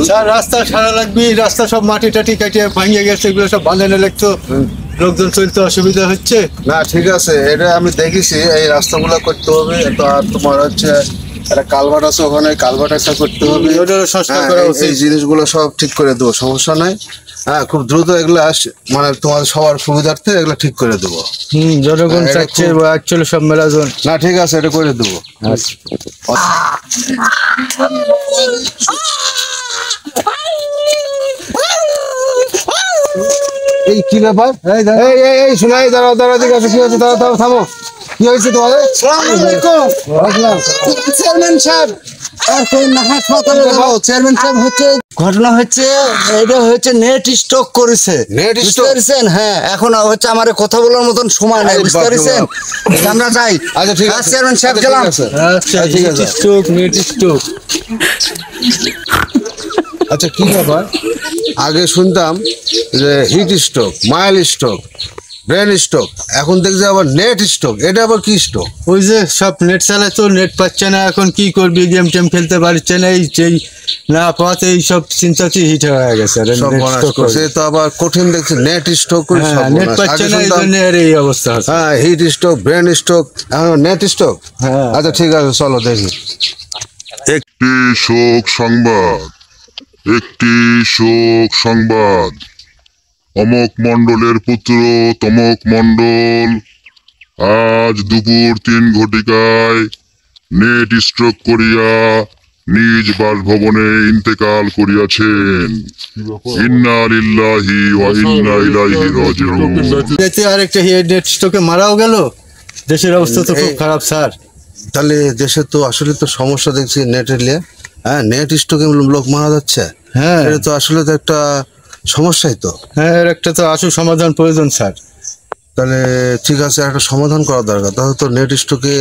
Sir রাস্তা সারা লাগবে, রাস্তা সব মাটি টাটি কাটিয়ে ভাঙিয়ে গেছে, এগুলো সব বাঁধানো লাগতো, লোকজন চলতে অসুবিধা হচ্ছে। না ঠিক আছে, এটা আমি দেখেছি, এই রাস্তাগুলো করতে হবে। তো আর তোমার হচ্ছে একটা কালভার্ট আছে, ওখানে কালভার্ট একটা করতে হবে, সংস্কার করা উচিত। এই জিনিসগুলো সব ঠিক করে দেবো, সমস্যা নাই। হ্যাঁ, খুব দ্রুত এগুলা মানে তোমার সবার সুবিধার্থে এগুলো ঠিক করে দেবো। জনগণ চাচ্ছে অ্যাকচুয়ালি সব মেলাজন। না ঠিক আছে, এটা করে দেবো। এই কি ব্যাপার? এই শোনাই, দাঁড়াও দাঁড়াও, দিকে আছে, কি হয়েছে? দাঁড়াও থামো, কি হয়েছে তোমাদের? চেয়ারম্যান সাহেব, চেয়ারম্যান সাহেব হচ্ছে ঘটনা হচ্ছে, এটা হচ্ছে নেট স্টক করেছে। নেট বুঝতে পারছেন? হ্যাঁ, এখন হচ্ছে আমার কথা বলার মতন সময় নাই, বুঝতে পারছেন? আমরা যাই। আচ্ছা ঠিক আছে, চেয়ারম্যান সাহেব গেলাম। আচ্ছা ঠিক আছে, নেট স্টক। আচ্ছা কি ব্যাপার? আগে শুনতাম যে heat stroke, mile stroke, brain stroke, এখন দেখছি আবার নেট স্ট্রোক। এটা আবার কি স্ট্রোক? ওই যে সব নেট চালায় তো, নেট পাচ্ছে না, এখন কি করবি, গেম টেম খেলতে পারছে না, এই সেই না পাওয়াতে এই সব চিন্তাতেই হিট হয়ে গেছে। তো আবার কঠিন দেখছি, নেট স্ট্রোক, নেট পাচ্ছে না, এই জন্য এই অবস্থা। হ্যাঁ, হিট স্ট্রোক, ব্রেন স্ট্রোক, এখন নেট স্ট্রোক। আচ্ছা ঠিক আছে, চলো দেখি। একটি শোক সংবাদ, একটি শোক সংবাদ। অমক মণ্ডলের পুত্র তমক মণ্ডল আজ দুপুর 3 ঘটিকায় নেট স্ট্রোক করিয়া নিজ বাসভবনে ইন্তেকাল করিয়াছেন। ইন্না লিল্লাহি ওয়া ইন্না ইলাইহি রাজিউন। এতে আরেকটা নেট স্ট্রোকে মারাও গেল। দেশের অবস্থা তো খুব খারাপ স্যার। তাহলে দেশে তো আসলে তো সমস্যা দেখছি নেটের নিয়ে। হ্যাঁ, নেট স্ট্রোকে লোক মারা যাচ্ছে। হ্যাঁ, এটা তো আসলে তো একটা সমস্যাই তো। হ্যাঁ, এর একটা তো আসল সমাধান প্রয়োজন স্যার। তাহলে ঠিক আছে, একটা সমাধান করা দরকার। তাহলে তো নেট স্ট্রোকে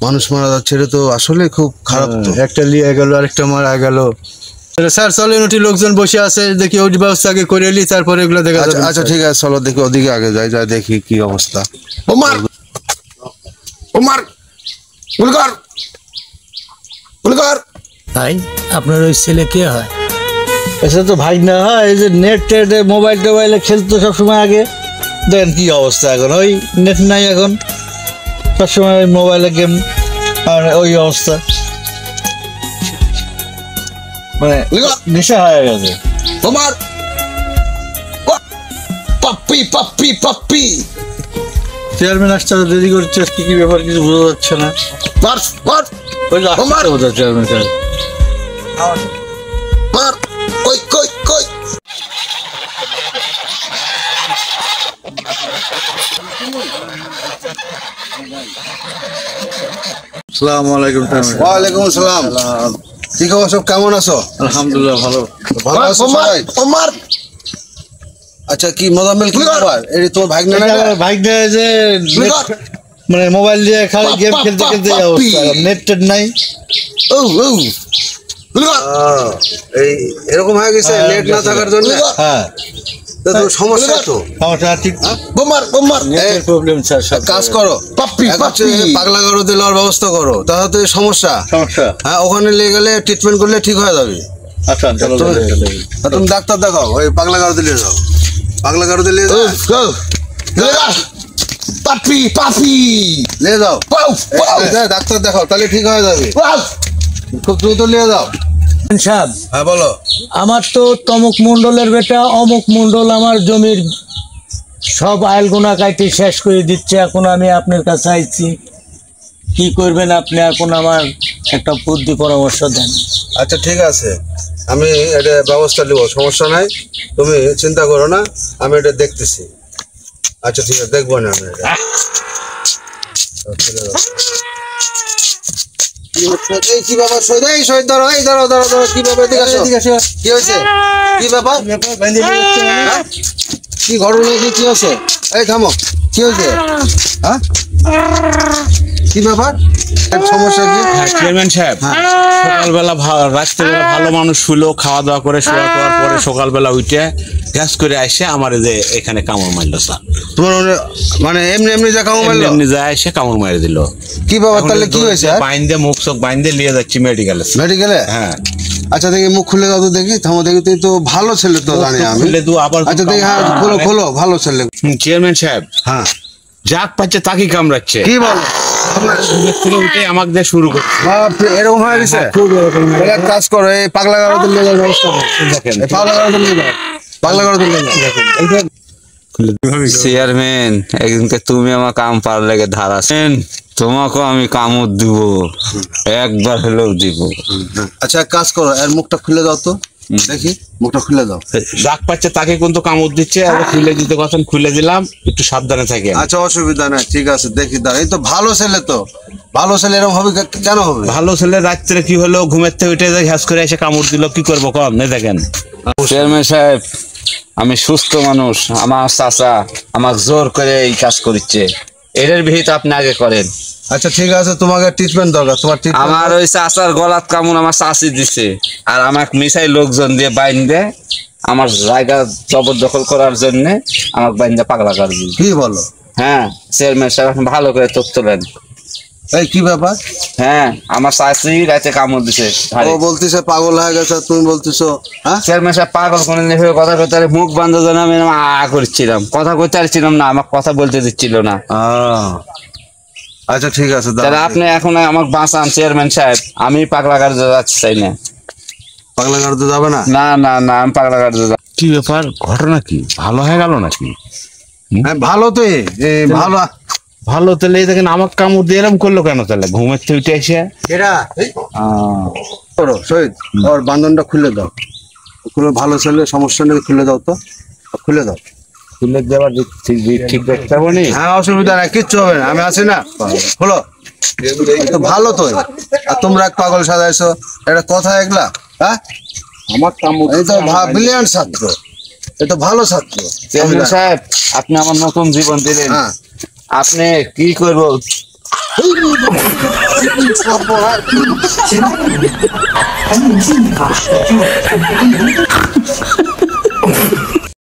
মানুষ মারা যাচ্ছে, এটা তো আসলে খুব খারাপ। তো একটা লিয়ে গেল, আরেকটা মারা গেল। স্যার চলেন, ওটি লোকজন বসে আছে, দেখি ওই ব্যবস্থা আগে করে এলি, তারপরে এগুলো দেখা যাবে। আচ্ছা ঠিক আছে, চলো দেখি, ওদিকে আগে যাই, যাই দেখি কি অবস্থা। ওমর, ওমর, গুলকর, গুলকর। ভাই, আপনার ওই ছেলে কে হয়? এসে তো ভাই না হয়, এই যে নেট টেট মোবাইল টোবাইলে খেলতো সবসময় আগে। দেখেন কি অবস্থা এখন, ওই নেট নাই এখন, সবসময় ওই মোবাইলে গেম, আর ওই অবস্থা, মানে নেশা হয়ে গেছে। Omar, puppy puppy puppy. Chairman আসতে দেরি করছে, কি কি ব্যাপার কিছু বোঝা যাচ্ছে না। মার মার ওই যে আসতে বোঝা চেয়ারম্যান সাহেব। মার, কই কই কই। আসসালামু আলাইকুম। ওয়ালাইকুম আসসালাম। কি খবর, সব কেমন আছো? আলহামদুলিল্লাহ ভালো। ভালো আছো সবাই? ওমর, আচ্ছা, কি মোজাম্মেল, কি খবর? এই তোমার ভাগ্নে না? ভাইটা যে মানে মোবাইল দিয়ে খালি গেম খেলতে খেলতে এই অবস্থা, নেট টেট নাই। ও ও, গুলকর। এই এরকম হয়ে গেছে নেট না থাকার জন্য। হ্যাঁ, তো সমস্যা তো। সমস্যা ঠিক। বোমার বোমার। নেটের প্রবলেম স্যার। কাজ করো, পাপ্পি পাপ্পি। পাগলা গাড়ো দেওয়ার ব্যবস্থা করো, তাহলে তো সমস্যা। হ্যাঁ, ওখানে নিয়ে গেলে ট্রিটমেন্ট করলে ঠিক হয়ে যাবে। আচ্ছা, তুমি ডাক্তার দেখাও, ওই পাগলা গাড়ো দিলে যাও, পাগলা গাড়ো দিলে পাপ্পি পাপ্পি নিয়ে যাও, পাও ডাক্তার দেখাও, তাহলে ঠিক হয়ে যাবে। খুব দ্রুত নিয়ে যাও। সাহেব, হ্যাঁ বলো। আমার তো তমক মণ্ডলের বেটা অমুক মণ্ডল আমার জমির সব আইলগুনা কাইটে শেষ করে দিচ্ছে। এখন আমি আপনার কাছে আইছি, কি করবেন আপনি? এখন আমার একটা বুদ্ধি পরামর্শ দেন। আচ্ছা ঠিক আছে, আমি এটা ব্যবস্থা নেব, সমস্যা নাই, তুমি চিন্তা করো না, আমি এটা দেখতেছি। আচ্ছা ঠিক আছে, দেখবো না আমি এটা। কি ব্যাপার? শহীদ দাঁড়াও, এই দাঁড়াও দাঁড়াও দাঁড়াও, কি ব্যাপার? এদিকে আসো। কি হয়েছে? কি ব্যাপার? কি ঘটনা, কি হয়েছে? এই থামো, কি হয়েছে? হ্যাঁ, কি ব্যাপার? সমস্যা কি? চেয়ারম্যান সাহেব, সকালবেলা রাত্রেবেলা ভালো মানুষ শুলো, খাওয়া দাওয়া করে শোয়া করার পরে সকালবেলা উঠে গ্যাস করে আসে আমার যে এখানে কামড় মারলো স্যার। তোমার মানে এমনি এমনি যা কামড় মারলো? এমনি যায় এসে কামড় মারি দিল। কি ব্যাপার তাহলে, কি হয়েছে? বাইন্দে মুখ চোখ বাইন্দে নিয়ে যাচ্ছি মেডিকেলে। মেডিকেলে? হ্যাঁ। আচ্ছা দেখি মুখ খুলে দাও তো দেখি, থামো দেখি, তুই তো ভালো ছেলে তো জানি আমি। খুলে দু আবার আচ্ছা দেখি, হ্যাঁ খোলো খোলো, ভালো ছেলে। চেয়ারম্যান সাহেব, হ্যাঁ যাক পাচ্ছে তাকে কামড়াচ্ছে, কি বল, ঘুমের থেকে উঠে আমাকে দিয়ে শুরু করছে। বাপরে, এরকম হয়ে গেছে? তাহলে এক কাজ করো, এই পাগলা গারদের নিয়ে যাওয়ার ব্যবস্থা করো। দেখেন এই পাগলা গারদের নিয়ে যাও, পাগলা গারদের নিয়ে যাও। চেয়ারম্যান, একদিনকে তুমি আমার কাম পার লেগে ধারাছেন, তোমাকেও আমি কামড় দিব, একবার হলেও দিব। আচ্ছা এক কাজ করো, এর মুখটা খুলে দাও তো দেখি, মুখটা খুলে দাও। যাক পাচ্ছে তাকে কিন্তু কামড় দিচ্ছে, আর খুলে দিতে কথা খুলে দিলাম, একটু সাবধানে থাকে। আচ্ছা অসুবিধা নাই, ঠিক আছে, দেখি দাঁড়া। এই তো ভালো ছেলে, তো ভালো ছেলে এরকম হবে কেন হবে? ভালো ছেলে রাত্রে কি হলো, ঘুমের থেকে উঠে যায় ঘ্যাস করে এসে কামড় দিল, কি করবো কম নেই দেখেন। চেয়ারম্যান সাহেব, আমি সুস্থ মানুষ, আমার চাচা আমার জোর করে এই কাজ করছে, এটার বিহিত আপনি আগে করেন। আচ্ছা ঠিক আছে, তোমাকে ট্রিটমেন্ট দরকার, তোমার আমার ওই চাচার গলাত কামড় আমার চাচি দিছে, আর আমাকে মিশাই লোকজন দিয়ে বাইন্দে আমার জায়গা জবরদখল করার জন্য আমাকে বাইন্দে পাগলা করে দিল। কি বলো? হ্যাঁ চেয়ারম্যান সাহেব, এখন ভালো করে তথ্য দেন। এই কি ব্যাপার? হ্যাঁ আমার চাচি রাতে কামড় দিছে। ও বলতেছে পাগল হয়ে গেছে, আর তুমি বলতেছো হ্যাঁ? চেয়ারম্যান সাহেব পাগল কোন কথা কইতে মুখ বন্ধ করে আমি করছিলাম, কথা কইতে পারছিলাম না, আমার কথা বলতে দিচ্ছিল না। আচ্ছা ঠিক আছে, তাহলে আপনি এখন আমাকে বাঁচান চেয়ারম্যান সাহেব, আমি পাগলা গাড়ি যাচ্ছি চাই না। পাগলা গাড়িতে যাবে না? না না না, আমি পাগলা গাড়ি যাব। কি ব্যাপার, ঘটনা কি, ভালো হয়ে গেল নাকি? হ্যাঁ ভালো তো, ভালো ভালো তাহলে এই দেখেন আমাকে কামড় দিয়ে এরকম করলো কেন? তাহলে ঘুমের থেকে উঠে এসে করো শহীদ, ওর বান্ধনটা খুলে দাও, খুলে, ভালো ছেলে, সমস্যা নেই, খুলে দাও তো, খুলে দাও। খুলে দেওয়ার ঠিক দেখতে হবে নি? হ্যাঁ অসুবিধা নাই, কিচ্ছু হবে না, আমি আছি না, খোলো। তো ভালো তো, আর তোমরা এক পাগল সাজাইছো, এটা কথা এগুলা? হ্যাঁ আমার কামড়, এই তো ব্রিলিয়ান্ট ছাত্র, এই তো ভালো ছাত্র। চেয়ারম্যান সাহেব, আপনি আমার নতুন জীবন দিলেন, হ্যাঁ আপনি কি করবো?